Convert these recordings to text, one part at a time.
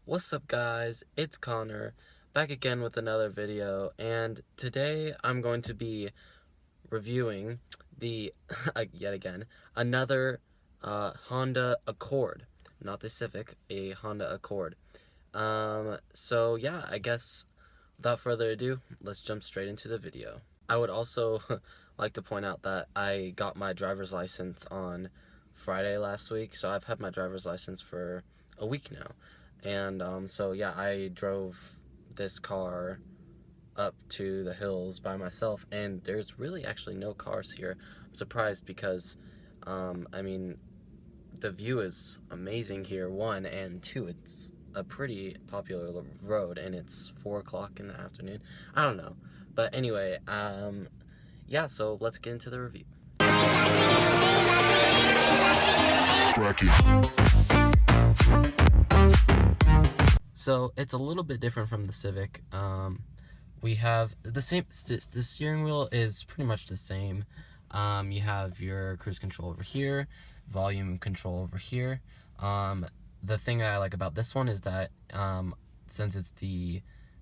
What's up guys, it's Connor, back again with another video, and today I'm going to be reviewing the, yet again, another Honda Accord. Not the Civic, a Honda Accord. So yeah, I guess without further ado, let's jump straight into the video. I would also like to point out that I got my driver's license on Friday last week, so I've had my driver's license for a week now. And so yeah, I drove this car up to the hills by myself, and there's really actually no cars here. I'm surprised because I mean, the view is amazing here, one, and two, it's a pretty popular road, and it's 4 o'clock in the afternoon. I don't know, but anyway, yeah, so let's get into the review. So it's a little bit different from the Civic. We have the same, the steering wheel is pretty much the same. You have your cruise control over here, volume control over here. The thing that I like about this one is that since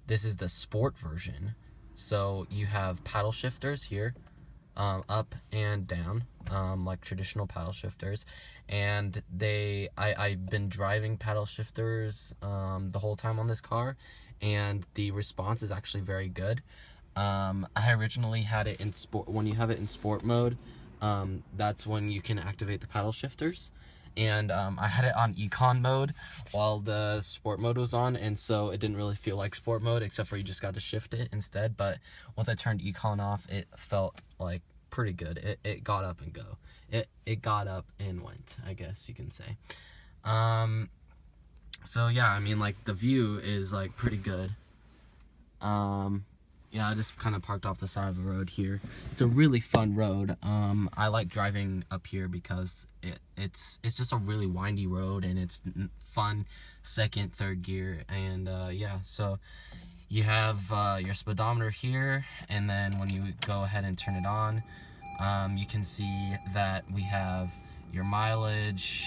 this is the sport version, so you have paddle shifters here, up and down, like traditional paddle shifters, and I've been driving paddle shifters the whole time on this car, and the response is actually very good. I originally had it in sport. When you have it in sport mode, that's when you can activate the paddle shifters, and I had it on econ mode while the sport mode was on, and so it didn't really feel like sport mode, except for you just got to shift it instead. But once I turned econ off, it felt like pretty good. It got up and go. It got up and went, I guess you can say. So yeah, I mean, like, the view is like pretty good. Yeah, I just kind of parked off the side of the road here. It's a really fun road. I like driving up here because it's just a really windy road, and it's fun second, third gear, and yeah, so you have your speedometer here, and then when you go ahead and turn it on, you can see that we have your mileage,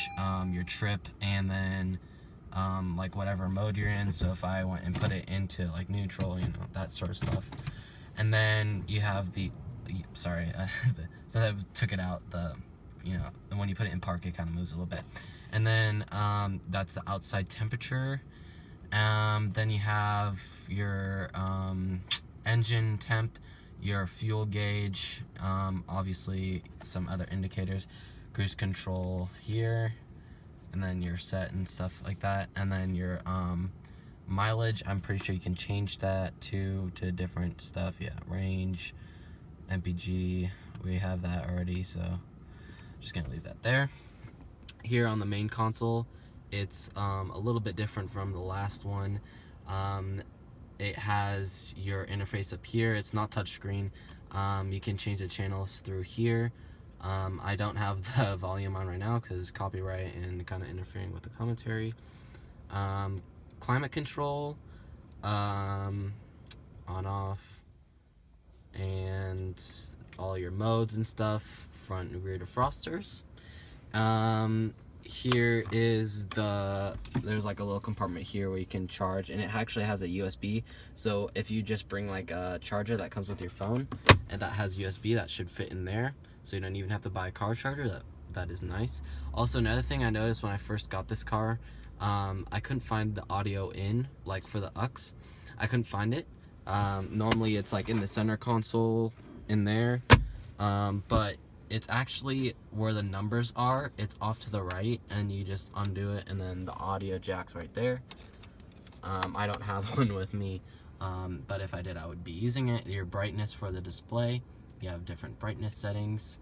your trip, and then like whatever mode you're in. So if I went and put it into like neutral, you know, that sort of stuff. And then you have the, sorry, so I took it out, you know, and when you put it in park, it kind of moves a little bit. And then that's the outside temperature. Then you have your engine temp, your fuel gauge, obviously some other indicators, cruise control here, and then your set and stuff like that, and then your mileage. I'm pretty sure you can change that to different stuff. Yeah, range, MPG, we have that already, so just gonna leave that there. Here on the main console, it's a little bit different from the last one. It has your interface up here. It's not touchscreen. You can change the channels through here. I don't have the volume on right now because copyright and kind of interfering with the commentary. Climate control, on, off, and all your modes and stuff, front and rear defrosters. Here is there's like a little compartment here where you can charge, and it actually has a USB, so if you just bring like a charger that comes with your phone and that has USB, that should fit in there, so you don't even have to buy a car charger. That is nice. Also, another thing I noticed when I first got this car, I couldn't find the audio in, like for the aux. I couldn't find it. Normally it's like in the center console in there, but it's actually where the numbers are. It's off to the right, and you just undo it, and then the audio jack's right there. I don't have one with me, but if I did, I would be using it. Your brightness for the display, you have different brightness settings.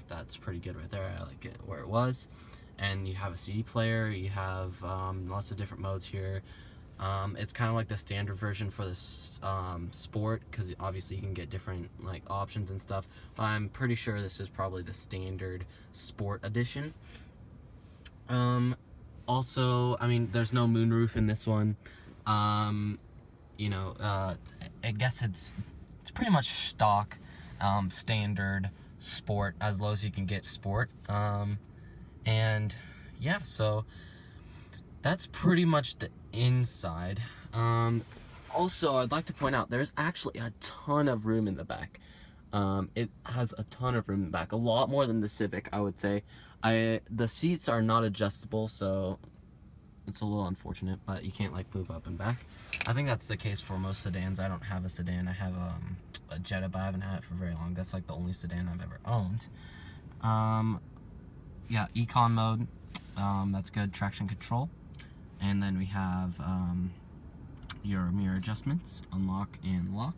That's pretty good right there. I like it where it was. And you have a CD player, you have lots of different modes here. It's kind of like the standard version for the sport, because obviously you can get different like options and stuff, but I'm pretty sure this is probably the standard sport edition. Also, I mean, there's no moonroof in this one. You know, I guess it's pretty much stock, standard sport, as low as you can get sport. And yeah, so that's pretty much the inside. Also, I'd like to point out there's actually a ton of room in the back. It has a ton of room in the back, a lot more than the Civic, I would say. The seats are not adjustable, so it's a little unfortunate, but you can't like move up and back. I think that's the case for most sedans. I don't have a sedan. I have a Jetta, but I haven't had it for very long. That's like the only sedan I've ever owned. Yeah, econ mode. That's good. Traction control. And then we have your mirror adjustments, unlock and lock.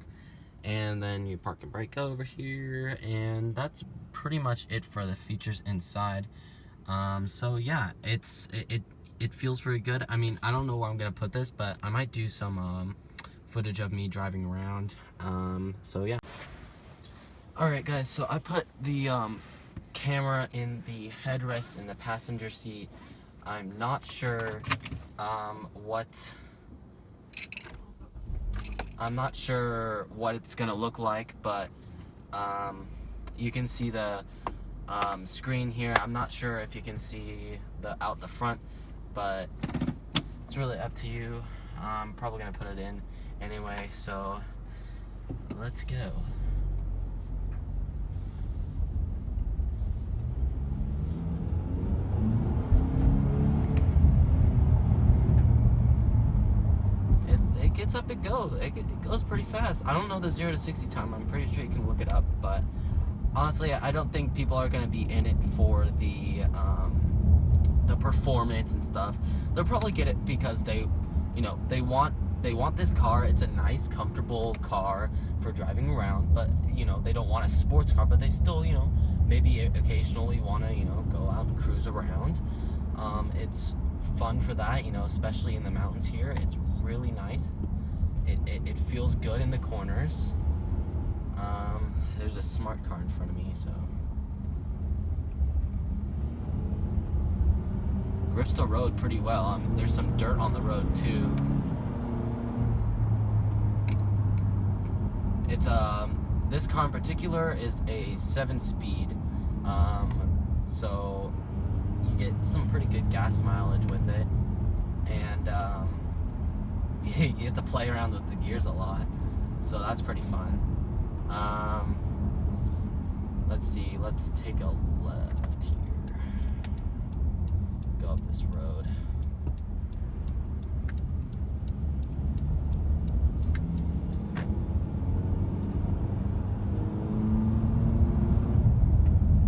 And then you park and brake over here, and that's pretty much it for the features inside. So yeah, it feels very good. I mean, I don't know where I'm gonna put this, but I might do some footage of me driving around. So yeah. Alright guys, so I put the camera in the headrest in the passenger seat. I'm not sure what it's gonna look like, but you can see the screen here. I'm not sure if you can see out the front, but it's really up to you. I'm probably gonna put it in anyway, so let's go. It gets up and goes. It goes pretty fast. I don't know the 0 to 60 time. I'm pretty sure you can look it up, but honestly, I don't think people are gonna be in it for the performance and stuff. They'll probably get it because they want this car. It's a nice, comfortable car for driving around, but they don't want a sports car, but they still maybe occasionally want to go out and cruise around. It's fun for that, especially in the mountains here. It's really nice. It feels good in the corners. There's a smart car in front of me, so grips the road pretty well. There's some dirt on the road too. It's this car in particular is a 7-speed, so you get some pretty good gas mileage with it, and you get to play around with the gears a lot, so that's pretty fun. Let's see, let's take a left here, go up this road.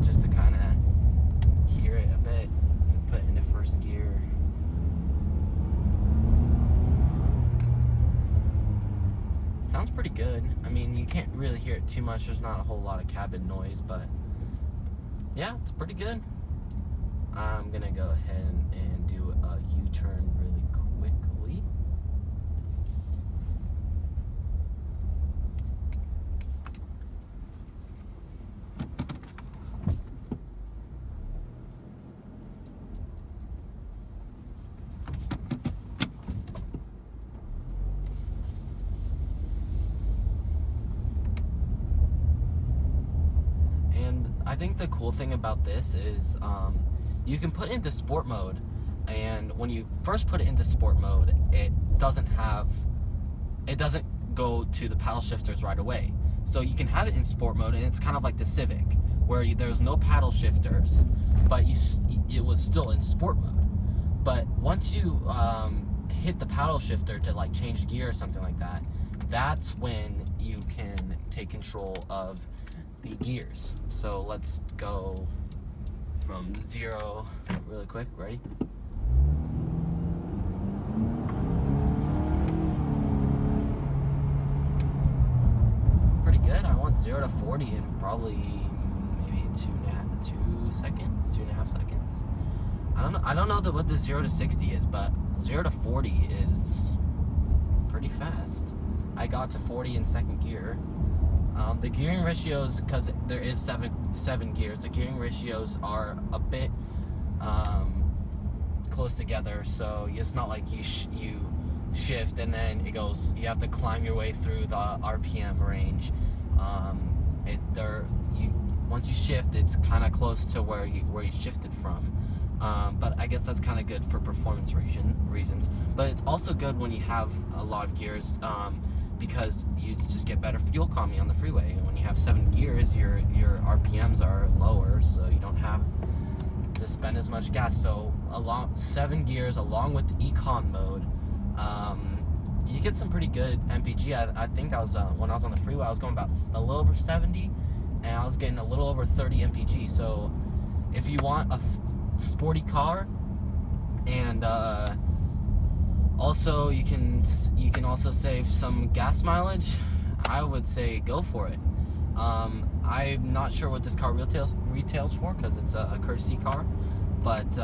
Just to kind of hear it a bit and put into first gear. Sounds pretty good. I mean, you can't really hear it too much. There's not a whole lot of cabin noise, but yeah, it's pretty good. I'm gonna go ahead and do a U-turn really quickly. I think the cool thing about this is you can put it into sport mode, and when you first put it into sport mode, it doesn't go to the paddle shifters right away. So you can have it in sport mode, and it's kind of like the Civic, where there's no paddle shifters, but it was still in sport mode. But once you hit the paddle shifter to like change gear or something like that, that's when you can take control of the gears. So let's go from 0 really quick. Ready? Pretty good. I want 0 to 40 in probably maybe 2.5 seconds. I don't know what the 0 to 60 is, but 0 to 40 is pretty fast. I got to 40 in second gear. The gearing ratios, because there is seven gears, the gearing ratios are a bit close together, so it's not like you shift and then it goes, you have to climb your way through the RPM range. Once you shift, it's kind of close to where you shifted from, But I guess that's kind of good for performance reasons. But it's also good when you have a lot of gears, because you just get better fuel economy on the freeway. And when you have 7 gears, your RPMs are lower, so you don't have to spend as much gas. So 7 gears along with the econ mode, you get some pretty good MPG. I think I was when I was on the freeway, I was going about a little over 70, and I was getting a little over 30 MPG. So if you want a sporty car, and also you can also save some gas mileage, I would say go for it. I'm not sure what this car retails for, because it's a courtesy car, but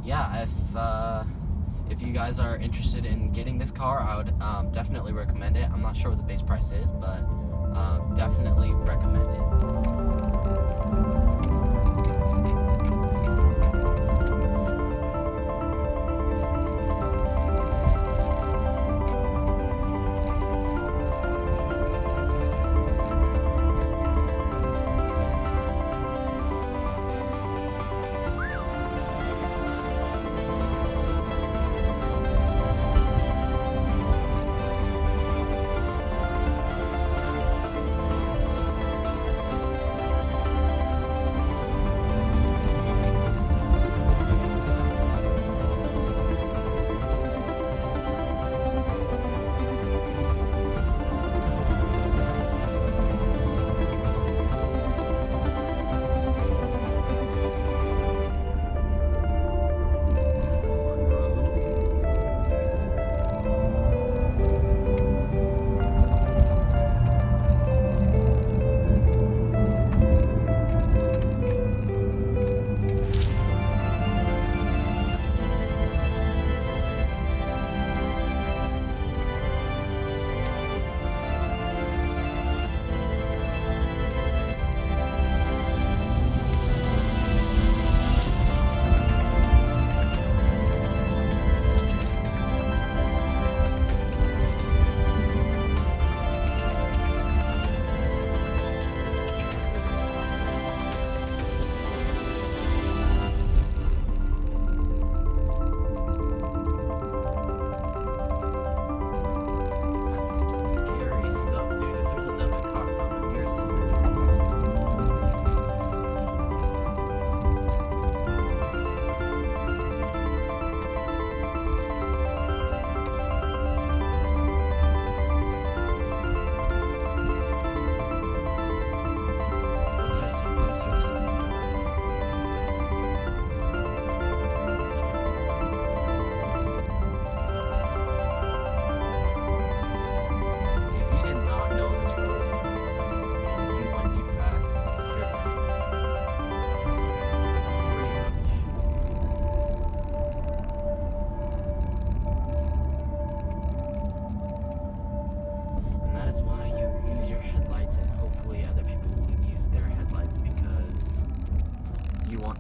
yeah, if you guys are interested in getting this car, I would definitely recommend it. I'm not sure what the base price is, but definitely recommend it.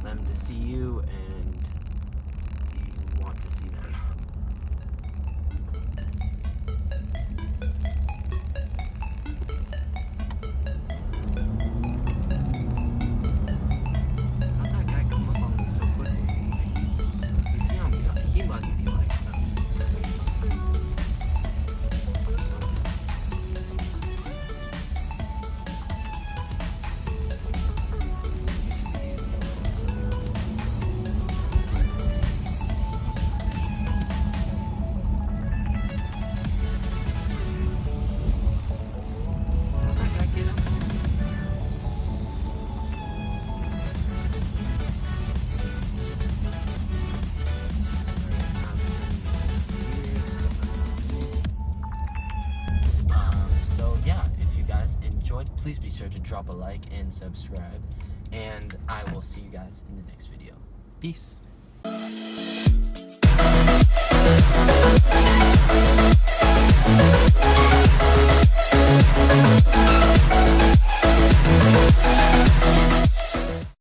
Them to see you, and you want to see them. How'd that guy come up on me so quickly? You see him? He must be like please be sure to drop a like and subscribe, and I will see you guys in the next video. Peace.